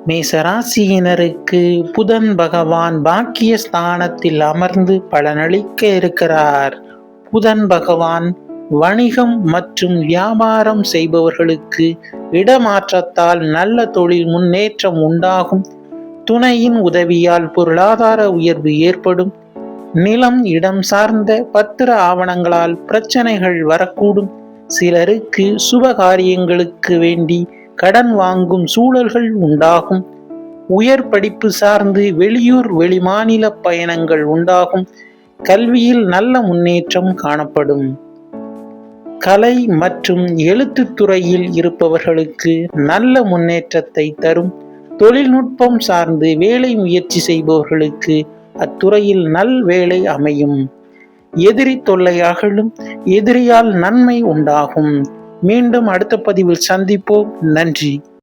மேசராசியினருக்கு புதன் பகவான் பாக்கிய ஸ்தானத்தில் அமர்ந்து பலனளிக்க இருக்கிறார். புதன் பகவான் வணிகம் மற்றும் வியாபாரம் செய்பவர்களுக்கு இடமாற்றத்தால் நல்ல தொழில் முன்னேற்றம் உண்டாகும். துணையின் உதவியால் பொருளாதார உயர்வு ஏற்படும். நிலம் இடம் சார்ந்த பத்திர ஆவணங்களால் பிரச்சனைகள் வரக்கூடும். சிலருக்கு சுப காரியங்களுக்கு வேண்டி கடன் வாங்கும் சூழல்கள் உண்டாகும். உயர் படிப்பு சார்ந்து வெளியூர் வெளிமாநில பயணங்கள் உண்டாகும். கல்வியில் நல்ல முன்னேற்றம் காணப்படும். கலை மற்றும் எழுத்துத் துறையில் இருப்பவர்களுக்கு நல்ல முன்னேற்றத்தை தரும். தொழில்நுட்பம் சார்ந்து வேலை முயற்சி செய்பவர்களுக்கு அத்துறையில் நல் வேலை அமையும். எதிரி தொல்லை அகலும். எதிரியால் நன்மை உண்டாகும். மீண்டும் அடுத்த பதிவில் சந்திப்போம். நன்றி.